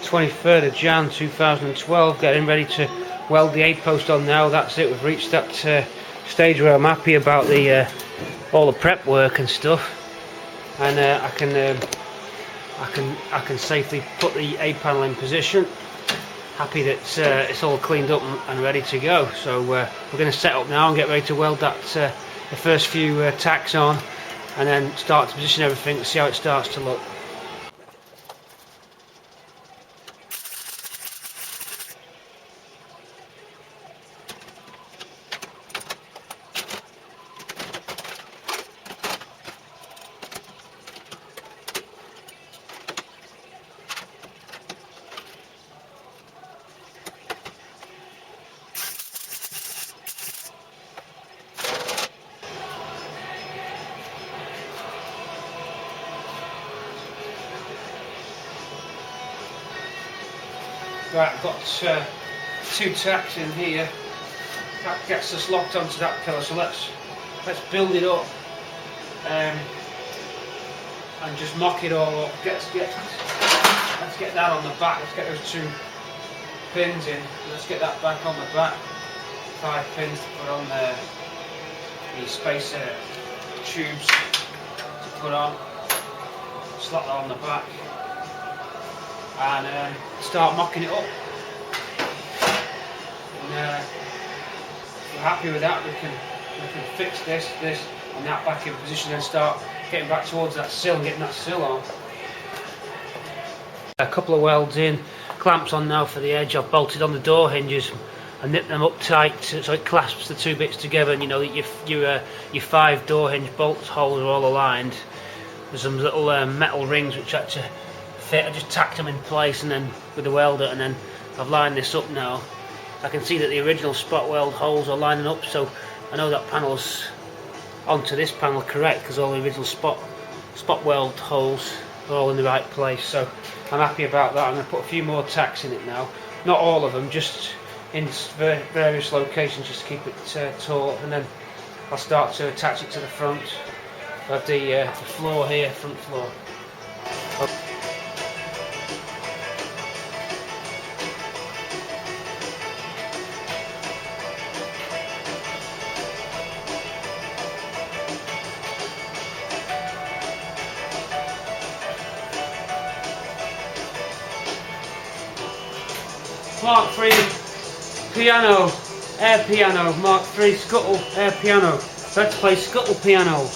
23rd of Jan 2012, getting ready to weld the A-post on now. That's it, we've reached that stage where I'm happy about the all the prep work and stuff, and I can safely put the A-panel in position. Happy that it's all cleaned up and ready to go. So we're going to set up now and get ready to weld that the first few tacks on, and then start to position everything to see how it starts to look. Right, I've got 2 tacks in here. That gets us locked onto that pillar, so let's build it up and just mock it all up. Let's get that on the back. Let's get those 2 pins in. Let's get that back on the back. 5 pins to put on there. The spacer tubes to put on. Slot that on the back. And start mocking it up. And if we're happy with that, we can fix this and that back in position, and start getting back towards that sill and getting that sill on. A couple of welds in, clamps on now for the edge. I've bolted on the door hinges and nipped them up tight so it clasps the 2 bits together, and you know that your 5 door hinge bolts holes are all aligned. There's some little metal rings which had to fit. I just tacked them in place and then with the welder, and then I've lined this up now. I can see that the original spot weld holes are lining up, so I know that panel's onto this panel correct because all the original spot weld holes are all in the right place. So I'm happy about that. I'm going to put a few more tacks in it now, not all of them, just in various locations just to keep it taut, and then I'll start to attach it to the front of the floor here, front floor. Mark III piano, air piano, Mark III scuttle air piano. Let's play scuttle piano.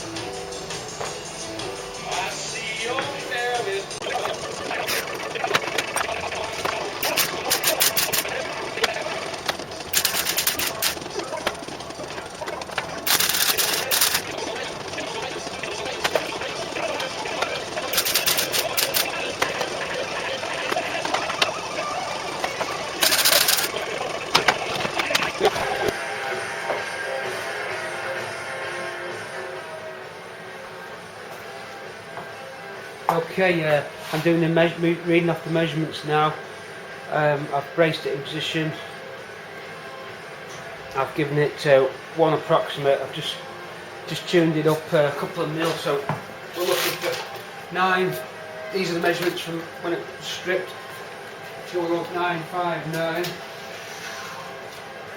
Okay, I'm doing the reading off the measurements now. I've braced it in position. I've given it 1 approximate. I've just tuned it up a couple of mil. So we're looking for 9. These are the measurements from when it was stripped. So we'll look 959.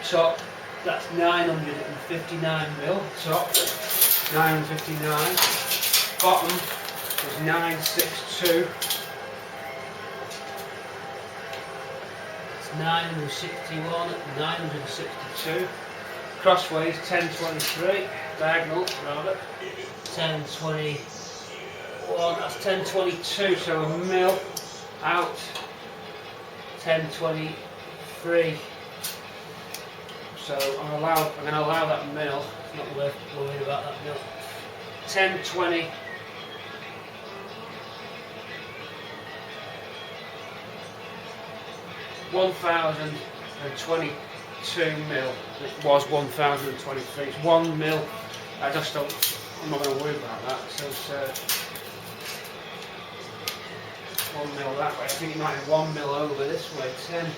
So that's 959 mil. Top 959. Bottom is 962. It's 961, 962. Crossways 1023. Diagonal rather 1021. That's 1022. So a mil out. 1023. So I'm going to allow that mil. It's not worth worrying about that mil. 1020. 1022 mil. It was 1023. It's 1 mil. I'm not going to worry about that. So it's 1 mil that way. I think it might be 1 mil over this way. 10,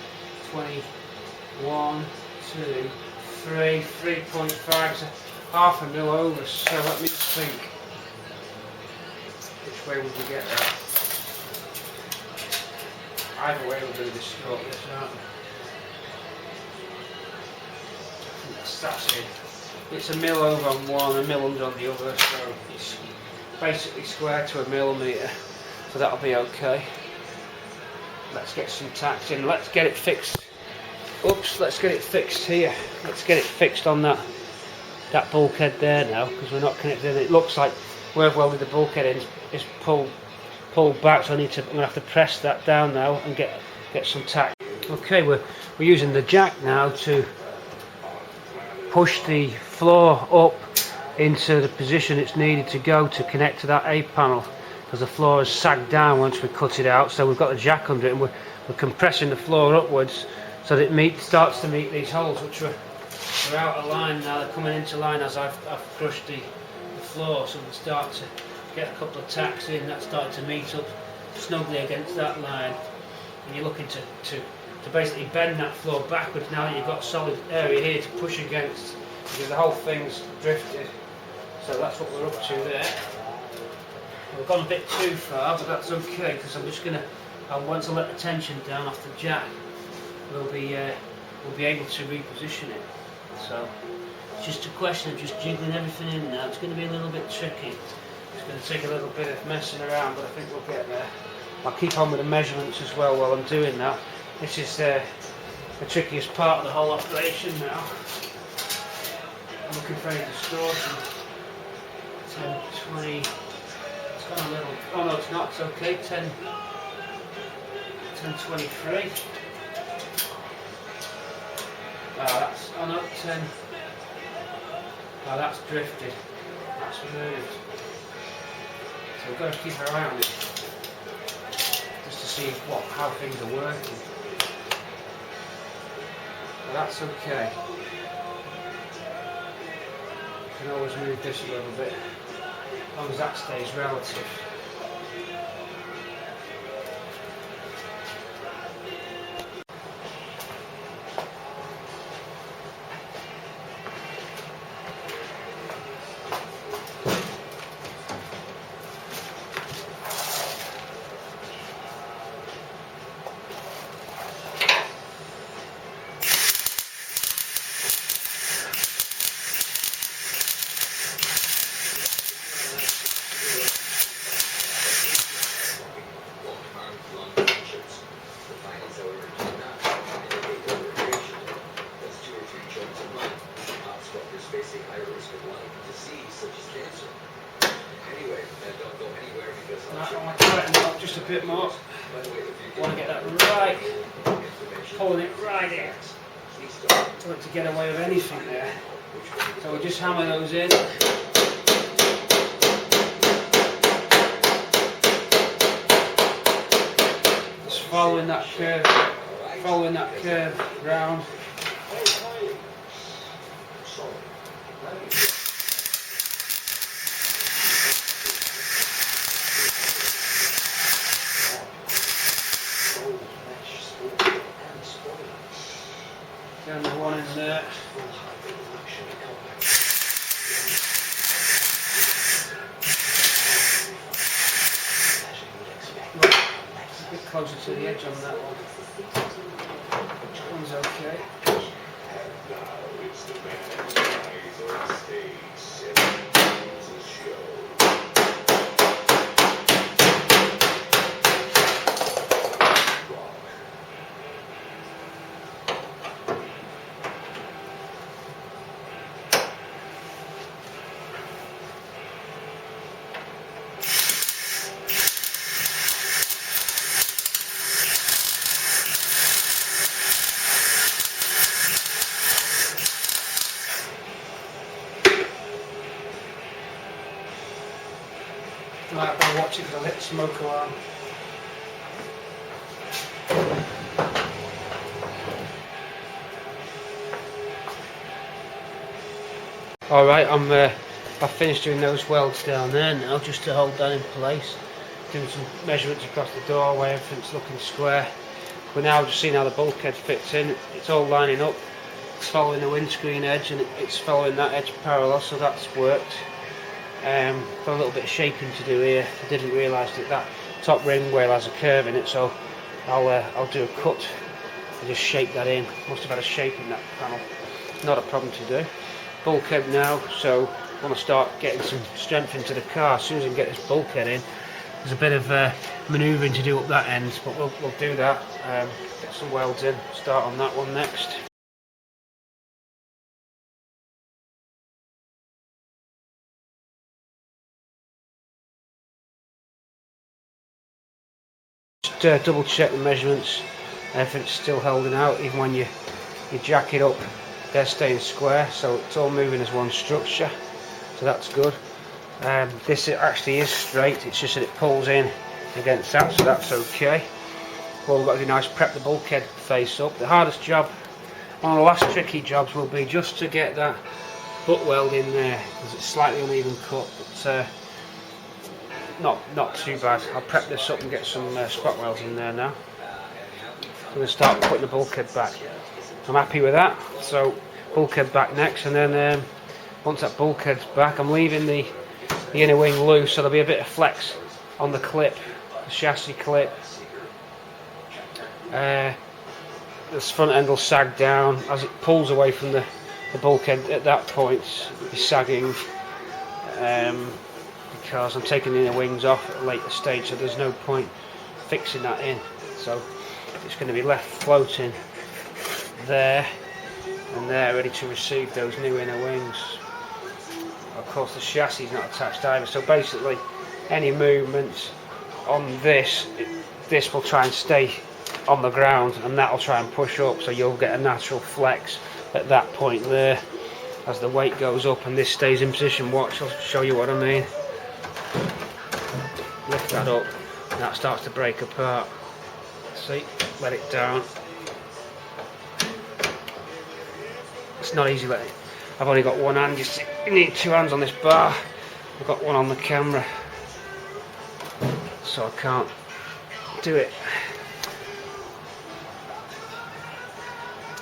21, 2, 3, 3.5. So half a mil over. So let me just think. Which way would we get that? Either way we'll do this stroke, this, aren't we? That's it. It's a mil over on one, a mil under on the other, so it's basically square to a millimetre, so that'll be okay. Let's get some tacks in, let's get it fixed. Oops, let's get it fixed here. Let's get it fixed on that bulkhead there now, because we're not connected. It looks like where I've welded the bulkhead in is pulled back, so I'm going to have to press that down now and get some tack. Okay, we're using the jack now to push the floor up into the position it's needed to go to connect to that A panel, because the floor has sagged down once we cut it out. So we've got the jack under it, and we're compressing the floor upwards so that it starts to meet these holes, which are out of line now. They're coming into line as I've crushed the floor, so we start to get a couple of tacks in. That's started to meet up snugly against that line, and you're looking to basically bend that floor backwards now that you've got a solid area here to push against, because the whole thing's drifted. So that's what we're up to there. We've gone a bit too far, but that's okay, because I'm just going to, once I let the tension down off the jack, we'll be able to reposition it. So it's just a question of just jiggling everything in now. It's going to be a little bit tricky. It's going to take a little bit of messing around, but I think we'll get there. I'll keep on with the measurements as well while I'm doing that. This is the trickiest part of the whole operation now. I'm looking for any distortion. 10, 20, it's gone a little, oh no it's not, it's okay, 10, 23. That's, oh no, 10, that's drifted, that's moved. So we've got to keep our eye on it, just to see how things are working. But that's okay. You can always move this a little bit, as long as that stays relative. Just a bit more. I want to get that right, pulling it right in. I want to get away with anything there. So we'll just hammer those in. Just following that curve round. Down the one in there. Right. A bit closer to the edge on that one. That one's okay. Right, I'll watch it because I'll hit the smoke alarm. Alright, I've finished doing those welds down there now, just to hold that in place. Doing some measurements across the doorway, everything's looking square. We're now just seeing how the bulkhead fits in. It's all lining up. It's following the windscreen edge and it's following that edge parallel, so that's worked. Got a little bit of shaping to do here. I didn't realise that top ring rail has a curve in it, so I'll do a cut and just shape that in. Must have had a shape in that panel. Not a problem to do. Bulkhead now, so I want to start getting some strength into the car. As soon as I can get this bulkhead in, there's a bit of manoeuvring to do up that end, but we'll do that. Get some welds in, start on that one next. Just double check the measurements, if it's still holding out, even when you jack it up, they're staying square, so it's all moving as one structure, so that's good. This actually is straight, it's just that it pulls in against that, so that's okay. What we've got to do now is prep the bulkhead face up. The hardest job, one of the last tricky jobs, will be just to get that butt weld in there, because it's slightly uneven cut, but not too bad. I'll prep this up and get some spot welds in there now. I'm going to start putting the bulkhead back. I'm happy with that, so bulkhead back next, and then once that bulkhead's back, I'm leaving the inner wing loose, so there'll be a bit of flex on the clip, the chassis clip. This front end will sag down as it pulls away from the bulkhead. At that point it'll be sagging, because I'm taking the inner wings off at a later stage, so there's no point fixing that in, so it's going to be left floating there and there, ready to receive those new inner wings. Of course the chassis is not attached either, so basically any movement on this will try and stay on the ground, and that'll try and push up, so you'll get a natural flex at that point there as the weight goes up and this stays in position. Watch, I'll show you what I mean. Lift that up and that starts to break apart. See, let it down. It's not easy letting it. I've only got one hand, you see, you need two hands on this bar. I've got one on the camera, so I can't do it.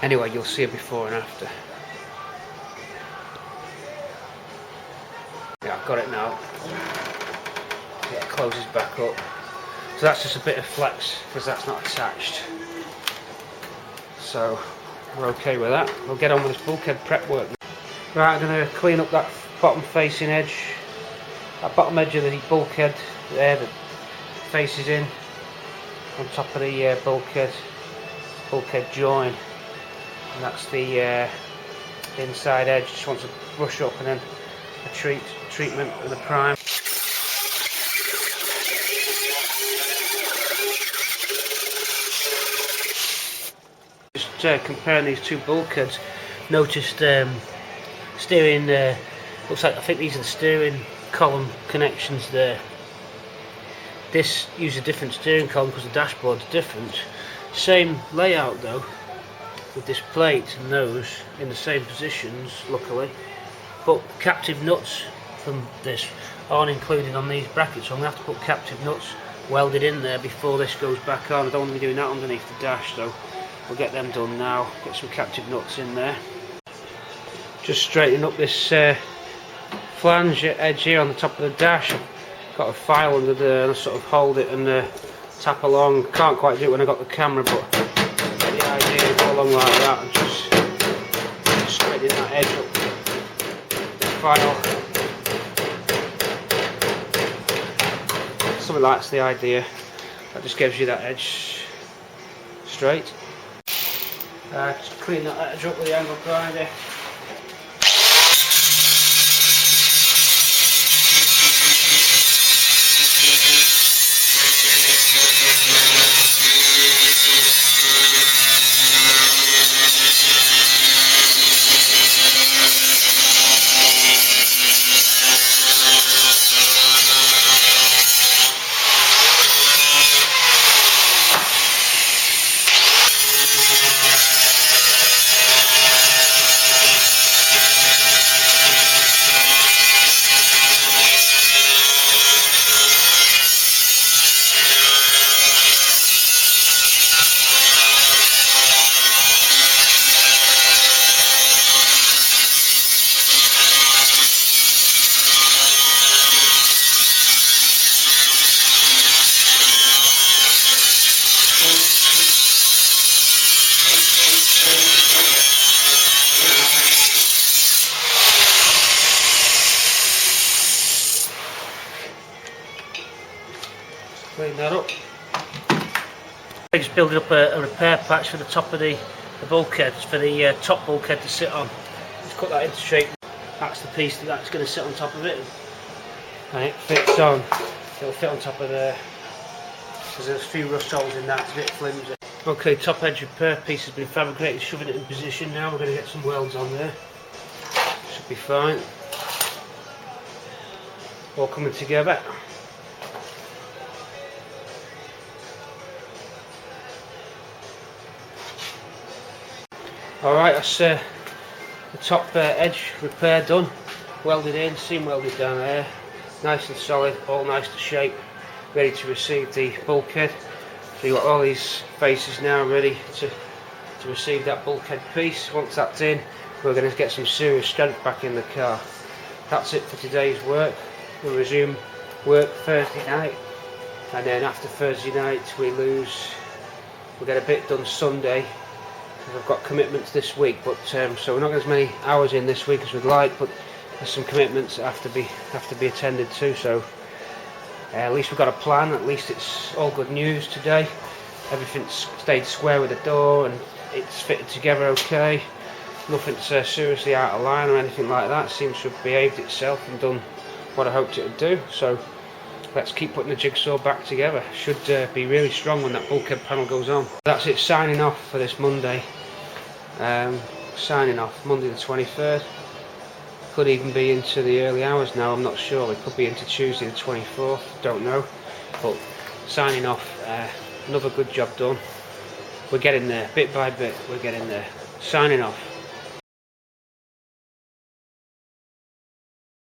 Anyway, you'll see a before and after. Yeah, I've got it now. It closes back up. So that's just a bit of flex because that's not attached. So we're okay with that. We'll get on with this bulkhead prep work. Right, I'm going to clean up that bottom facing edge. That bottom edge of the bulkhead there that faces in on top of the bulkhead join. And that's the inside edge. Just want to brush up and then a treatment of the prime. Just comparing these two bulkheads, noticed steering, looks like, I think these are the steering column connections there. This uses a different steering column because the dashboard's different. Same layout though, with this plate and those in the same positions, luckily, but captive nuts from this aren't included on these brackets, so I'm going to have to put captive nuts welded in there before this goes back on. I don't want to be doing that underneath the dash, so we'll get them done now. Get some captive nuts in there. Just straightening up this flange edge here on the top of the dash. I've got a file under there and I sort of hold it and tap along. Can't quite do it when I got the camera, but the idea is go along like that and just straightening that edge up the file. Something like that's the idea. That just gives you that edge straight. Just clean that edge up with the angle grinder. Clean that up. I'm just building up a repair patch for the top of the bulkhead, for the top bulkhead to sit on. Just cut that into shape. That's the piece that's going to sit on top of it, and it fits on. It'll fit on top of there. There's a few rust holes in that. It's a bit flimsy. Okay, top edge repair piece has been fabricated, shoving it in position now. We're going to get some welds on there. Should be fine. All coming together. Alright, that's the top edge repair done. Welded in, seam welded down there. Nice and solid, all nice to shape. Ready to receive the bulkhead. So you've got all these faces now ready to receive that bulkhead piece. Once that's in, we're going to get some serious strength back in the car. That's it for today's work. We'll resume work Thursday night, and then after Thursday night we'll get a bit done Sunday. I've got commitments this week, but so we're not getting as many hours in this week as we'd like, but there's some commitments that have to be attended to. So at least we've got a plan. At least it's all good news today. Everything's stayed square with the door and it's fitted together okay. Nothing's seriously out of line or anything like that. It seems to have behaved itself and done what I hoped it would do. So let's keep putting the jigsaw back together. Should be really strong when that bulkhead panel goes on. That's it, signing off for this Monday. Signing off Monday the 23rd. Could even be into the early hours now, I'm not sure. It could be into Tuesday the 24th, don't know. But signing off, another good job done. We're getting there, bit by bit, we're getting there. Signing off.